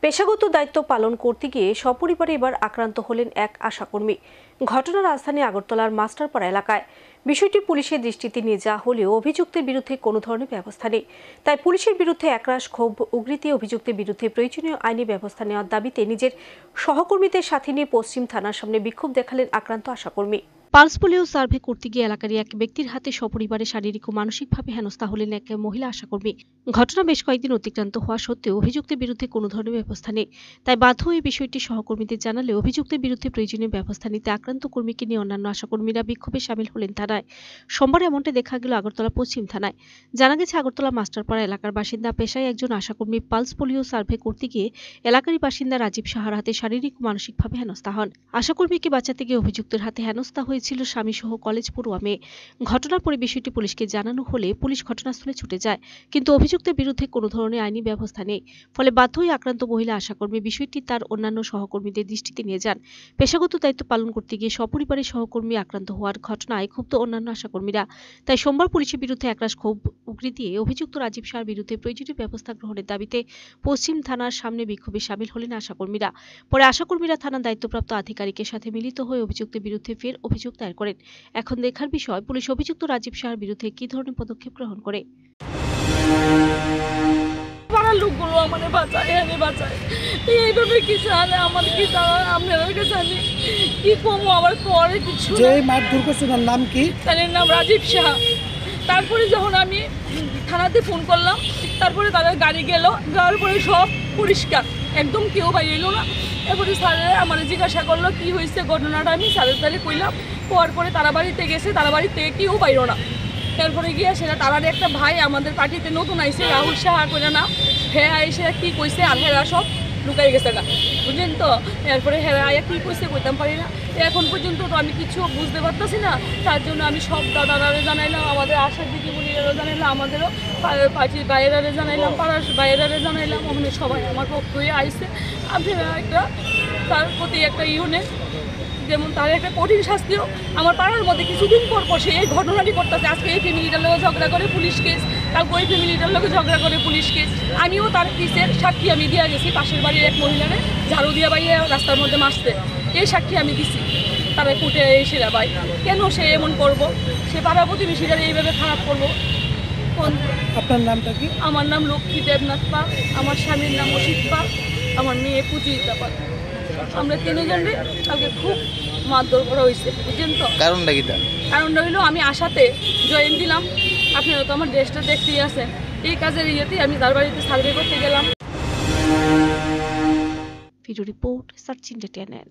পেশাগত দায়িত্ব পালন করতে গিয়ে সপরিবারে এবার আক্রান্ত হলেন এক আশাকর্মী। ঘটনা রাজধানী আগরতলার মাস্টারপাড়া এলাকায়। বিষয়টি পুলিশের দৃষ্টিতে নিয়ে যাওয়া হলেও অভিযুক্তের বিরুদ্ধে কোনো ধরনের ব্যবস্থা নেই। তাই পুলিশের বিরুদ্ধে একরাশ ক্ষোভ উগরে দিয়ে অভিযুক্তের বিরুদ্ধে প্রয়োজনীয় আইনি ব্যবস্থা নেওয়ার দাবিতে নিজের সহকর্মীদের সাথে নিয়ে পশ্চিম থানার সামনে বিক্ষোভ দেখালেন আক্রান্ত আশাকর্মী। পালস পোলিও সার্ভে করতে গিয়ে এলাকারই এক ব্যক্তির হাতে সপরিবারে শারীরিক ও মানসিকভাবে হেনস্থা হলেন এক মহিলা আশাকর্মী। ঘটনা বেশ কয়েকদিন অতিক্রান্ত হওয়া সত্ত্বেও অভিযুক্তের বিরুদ্ধে কোনো ধরনের ব্যবস্থা নেই। তাই বাধ্য হয়ে বিষয়টি সহকর্মীদের জানালে অভিযুক্তের বিরুদ্ধে প্রয়োজনীয় ব্যবস্থা নিতে আক্রান্ত কর্মীকে নিয়ে অন্যান্য আশাকর্মীরা বিক্ষোভে সামিল হলেন থানায়। সোমবার এমনটা দেখা গেল আগরতলা পশ্চিম থানায়। জানা গেছে, আগরতলা মাস্টারপাড়া এলাকার বাসিন্দা পেশায় একজন আশাকর্মী পালস পোলিও সার্ভে করতে গিয়ে এলাকারই বাসিন্দা রাজীব সাহার হাতে শারীরিক ও মানসিকভাবে হেনস্থা হন। আশাকর্মীকে বাঁচাতে গিয়ে অভিযুক্তের হাতে হেনস্থা হয়েছিল স্বামী সহ কলেজ পড়ুয়া মেয়ে। ঘটনার পরে বিষয়টি পুলিশকে জানানো হলে পুলিশ ঘটনাস্থলে ছুটে যায়, কিন্তু অভিযুক্তের বিরুদ্ধে কোনো ধরনের আইনি ব্যবস্থা নেই। ফলে বাধ্য হয়ে আক্রান্ত মহিলা আশাকর্মী বিষয়টি তার অন্যান্য সহকর্মীদের দৃষ্টিতে নিয়ে যান। পেশাগত দায়িত্ব পালন করতে গিয়ে সপরিবারে সহকর্মী আক্রান্ত হওয়ার ঘটনায় ক্ষুব্ধ অন্যান্য আশাকর্মীরা। তাই সোমবার পুলিশের বিরুদ্ধে একরাশ ক্ষোভ উগরে দিয়ে অভিযুক্ত রাজীব সাহার বিরুদ্ধে প্রয়োজনীয় ব্যবস্থা গ্রহণের দাবিতে পশ্চিম থানার সামনে বিক্ষোভে সামিল হলেন আশাকর্মীরা। পরে আশাকর্মীরা থানার দায়িত্বপ্রাপ্ত আধিকারিকের সাথে মিলিত হয়ে অভিযুক্তের বিরুদ্ধে ফের অভিযোগ দায়ের করেন। এখন দেখার বিষয় পুলিশ অভিযুক্ত রাজীব সাহার বিরুদ্ধে কি ধরনের পদক্ষেপ গ্রহণ করে। লোকগুলো আমাদের বাঁচায়, এইভাবে কি জানে আমাদের কি আপনারা জানি কি কমো আবার পরে কিছু। যে মারধর করছে তার নাম কি? তার নাম রাজীব সাহা। তারপরে যখন আমি থানাতে ফোন করলাম, তারপরে তাদের গাড়ি গেল, যাওয়ার পরে সব পরিষ্কার, একদম কেউ বাইরে এলো না। এরপরে স্যারের আমার জিজ্ঞাসা করলো কি হয়েছে ঘটনাটা, আমি স্যারের তালে কইলাম। হওয়ার পরে তারা বাড়িতে গেছে, তারা বাড়িতে কেউ বাইরো না। তারপরে গিয়ে সেটা তারার একটা ভাই আমাদের পার্টিতে নতুন আইসে, রাহুল সাহা করে না, হ্যাঁ আইসে কি কইছে আর হেরা সব লুকাই গেছে না, বুঝলেন তো। এরপরে হেরা আয়া কী কইছে কইতাম পারি না। এখন পর্যন্ত তো আমি কিছু বুঝতে পারতেছি না। তার জন্য আমি সব দাদারারে জানাইলাম, আমাদের আশার দিদিমণিরাও জানাইলাম, আমাদেরও পার্টির বাইরেরারে জানাইলাম, পাড়ার বাইরেরারে জানাইলাম। ওখানে সবাই আমার পক্ষ হয়ে আইসে। আপনারা একটা তার প্রতি একটা ইউনিট, যেমন তার একটা কঠিন শাস্তিও আমার পাড়ার মধ্যে কিছুদিন পর সে এই ঘটনাটি করতেছে। আজকে এই ফ্যামিলিটার লোক ঝগড়া করে পুলিশ কেস, কালকে ওই ফ্যামিলিটার লোক ঝগড়া করে পুলিশ কেস। আমিও তার কেসের সাক্ষী আমি দিয়ে গেছি। পাশের বাড়ির এক মহিলারে ঝাড়ু দিয়ে বাইরে রাস্তার মধ্যে মারছে, এই সাক্ষী আমি দিছি। তারা কুটে এসে ভাই কেন সে এমন করবো, সে পাড়া প্রতিবেশীরা এইভাবে খারাপ করবো। আপনার নামটা কি? আমার নাম লক্ষ্মী দেবনাথ পাল, আমার স্বামীর নাম অসিত পাল, আমার মেয়ে পুজিতা পাল। আমরা তিনজনে কালকে খুব মারধর করা হয়েছে, বুঝছেন তো। কারণটা কি? কারণটা হলো আমি আশাতে জয়েন দিলাম, আপনারা তো আমার ড্রেসটা দেখতেই আছেন। এই কাজের ইয়েতেই আমি তার বাড়িতে সার্ভে করতে গেলাম। Video report search India channel.